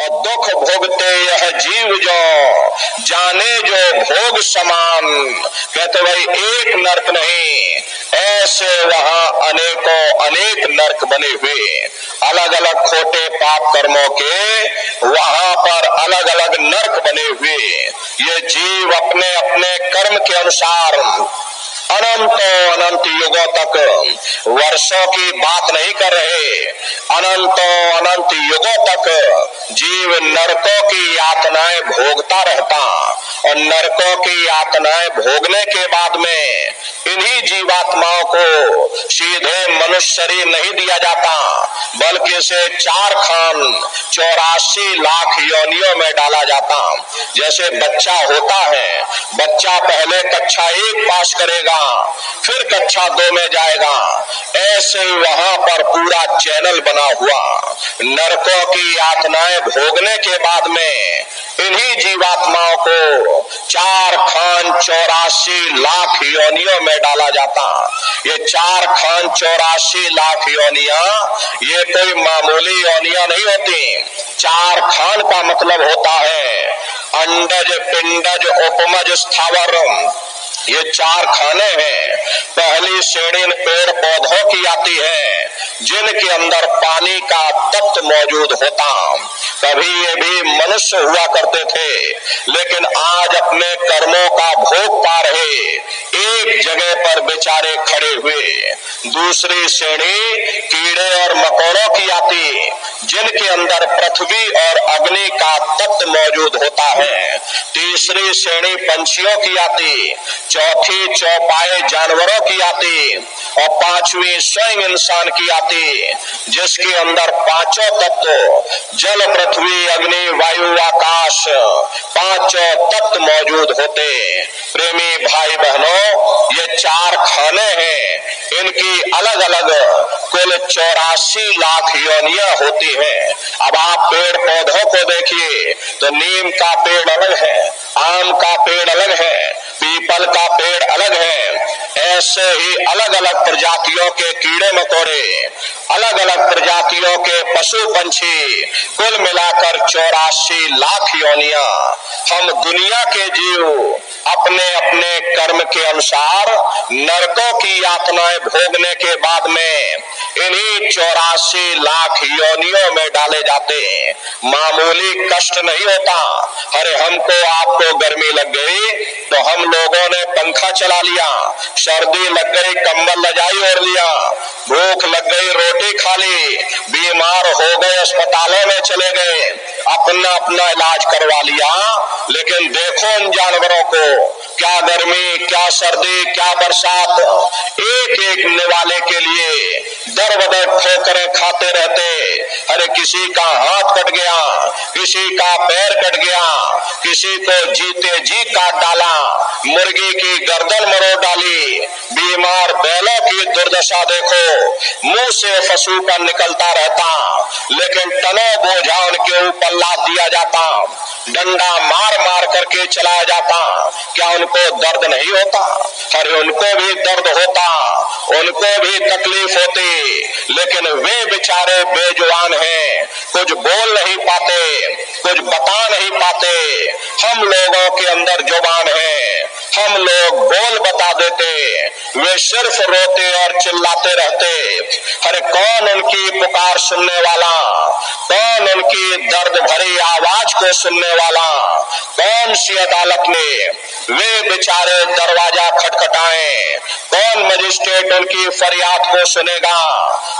और दुख भोगते यह जीव जो जाने जो भोग समान। कहते भाई एक नरक नहीं, ऐसे वहां अनेकों अनेक नरक बने हुए, अलग अलग खोटे पाप कर्मों के वहां पर अलग अलग नरक बने हुए। ये जीव अपने अपने कर्म के अनुसार अनंतों अनंत युगों तक, वर्षों की बात नहीं कर रहे, अनंतों अनंत युगों तक जीव नरकों की यातनाएं भोगता रहता। और नरकों की यातनाएं भोगने के बाद में इन्हीं जीवात्माओं को सीधे मनुष्य शरीर नहीं दिया जाता, बल्कि इसे 4 खान 84 लाख योनियों में डाला जाता। जैसे बच्चा होता है, बच्चा पहले कक्षा 1 पास करेगा, फिर कक्षा 2 में जाएगा, ऐसे ही वहां पर पूरा चैनल बना हुआ। नरकों की यातनाएं भोगने के बाद में इन्हीं जीवात्माओं को 4 खान 84 लाख योनियों में डाला जाता। ये 4 खान 84 लाख योनियां ये कोई मामूली योनियां नहीं होती। 4 खान का मतलब होता है अंडज पिंडज उपमज स्थावर, ये 4 खाने हैं। पहली श्रेणी पेड़ पौधों की आती है जिनके अंदर पानी का तत्व मौजूद होता। कभी ये भी मनुष्य हुआ करते थे, लेकिन आज अपने कर्मों का भोग पा रहे एक जगह पर बेचारे खड़े हुए। दूसरी श्रेणी कीड़े और मकोड़ों की आती, जिनके अंदर पृथ्वी और अग्नि का तत्व मौजूद होता है। तीसरी श्रेणी पंछियों की आती, चौथी चौपाए जानवरों की आती, और 5वीं स्वयं इंसान की आती, जिसके अंदर 5 तत्व जल पृथ्वी अग्नि वायु आकाश 5 तत्व मौजूद होते। प्रेमी भाई बहनों, ये 4 खाने हैं, इनकी अलग अलग कुल 84 लाख योनियां होती हैं। अब आप पेड़ पौधों को देखिए तो नीम का पेड़ अलग है, आम का पेड़ अलग है, पीपल का पेड़ अलग है। ऐसे ही अलग अलग प्रजातियों के कीड़े मकोड़े, अलग अलग प्रजातियों के पशु पंछी, कुल मिलाकर 84 लाख योनियां। हम दुनिया के जीव अपने अपने कर्म के अनुसार नरकों की यातनाएं भोगने के बाद में इन्हीं 84 लाख योनियों में डाले जाते हैं। मामूली कष्ट नहीं होता। अरे हमको आपको गर्मी लग गई तो हम लोगों ने पंखा चला लिया, सर्दी लग गई कंबल रजाई ओढ़ लिया, भूख लग गई रोटी खा ली, बीमार हो गए अस्पतालों में चले गए, अपना अपना इलाज करवा लिया। लेकिन देखो उन जानवरों को, क्या गर्मी, क्या सर्दी, क्या बरसात, एक एक निवाले के लिए दर बदर ठोकरें खाते रहते। अरे किसी का हाथ कट गया, किसी का पैर कट गया, किसी को जीते जी काट डाला, मुर्गी की गर्दन मरोड़ डाली। बीमार बैलों की दुर्दशा देखो, मुंह से फसूका निकलता रहता, लेकिन टनों बोझा उनके ऊपर लाद दिया जाता, डंडा मार मार करके चलाया जाता। क्या उनको दर्द नहीं होता? अरे उनको भी दर्द होता, उनको भी तकलीफ होती, लेकिन वे बेचारे बेजुबान हैं, कुछ बोल नहीं पाते, कुछ बता नहीं पाते। हम लोगों के अंदर जुबान है, हम लोग बोल बता देते, वे सिर्फ रोते और चिल्लाते रहते। अरे कौन उनकी पुकार सुनने वाला, कौन उनकी दर्द भरी आवाज को सुनने वाला, कौन सी अदालत में वे बेचारे दरवाजा खटखटाएं, कौन मजिस्ट्रेट उनकी फरियाद को सुनेगा?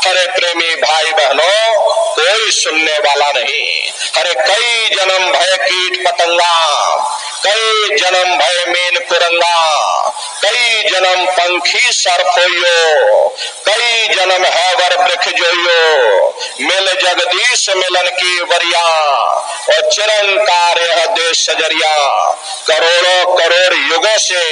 अरे प्रेमी भाई बहनों, कोई सुनने वाला नहीं। अरे कई जन्म भय कीट पतंगा, कई जन्म भय मीन कुरंगा, कई जन्म पंखी सर्प होइयो, कई जन्म है वर वृक्ष जोइयो, मिल जगदीश मिलन की वरिया, और चिरंकार यह देश सजरिया। करोड़ों करोड़ युगों से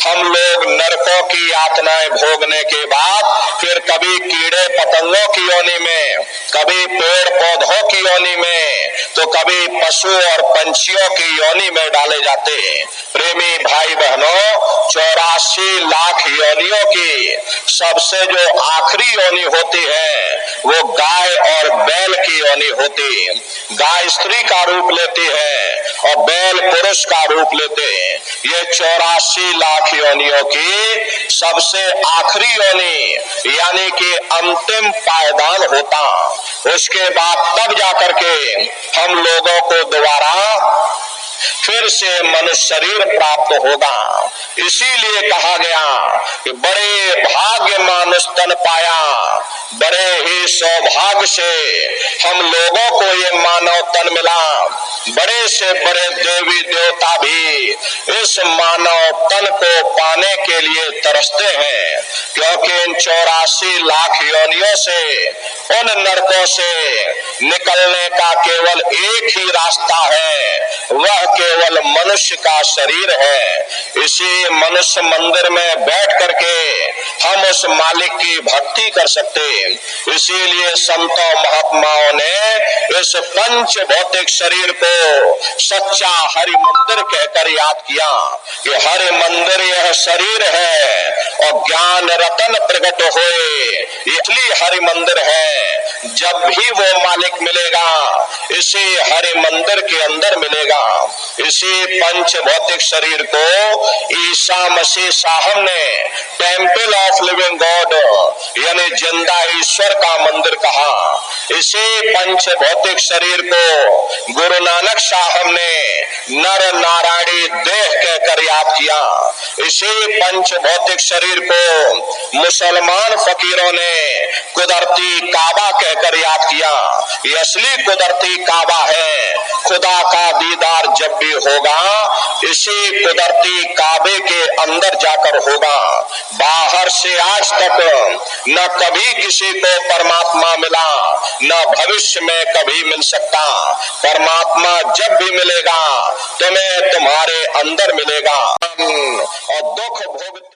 हम लोग नरकों की यातनाएं भोगने के बाद फिर कभी कीड़े पतंगों की योनि में, कभी पेड़ पौधों की योनि में, तो कभी पशु और पंछियों की योनि में डाले जाते हैं। प्रेमी भाई बहनों, 84 लाख योनियों की सबसे जो आखिरी योनि होती है वो गाय और बैल की योनि होती है। गाय स्त्री का रूप लेती है और बैल पुरुष का रूप लेते हैं। ये 84 लाख योनियों की सबसे आखिरी योनि यानी कि अंतिम पायदान होता। उसके बाद तब जाकर के हम लोगों को दोबारा फिर से मनुष्य शरीर प्राप्त होगा। इसीलिए कहा गया कि बड़े भाग्य मानुष तन पाया, बड़े ही सौभाग्य से हम लोगों को ये मानव तन मिला। बड़े से बड़े देवी देवता भी इस मानव तन को पाने के लिए तरसते हैं, क्योंकि इन 84 लाख योनियों से, उन नरकों से निकलने का केवल एक ही रास्ता है, वह केवल मनुष्य का शरीर है। इसी मनुष्य मंदिर में बैठ करके हम उस मालिक की भक्ति कर सकते हैं। इसीलिए संतों महात्माओं ने इस पंच भौतिक शरीर को सच्चा हरि मंदिर कहकर याद किया कि हरि मंदिर यह शरीर है और ज्ञान रतन प्रकट होए, इसलिए हरि मंदिर है। जब भी वो मालिक मिलेगा इसी हरि मंदिर के अंदर मिलेगा। इसी पंच भौतिक शरीर को ईसा मसीह साहब ने टेम्पल ऑफ लिविंग गॉड यानी जिंदा ईश्वर का मंदिर कहा। इसी पंच भौतिक शरीर को गुरु नानक साहब ने नर नारायणी देह कहकर याद किया। इसी पंच भौतिक शरीर को मुसलमान फकीरों ने कुदरती काबा कहकर याद किया। ये असली कुदरती काबा है। खुदा का दीदार जब भी होगा इसी कुदरती काबे के अंदर जाकर होगा। बाहर से आज तक न कभी किसी को परमात्मा मिला, न भविष्य में कभी मिल सकता। परमात्मा जब भी मिलेगा तुम्हें तुम्हारे अंदर मिलेगा और दुख भोग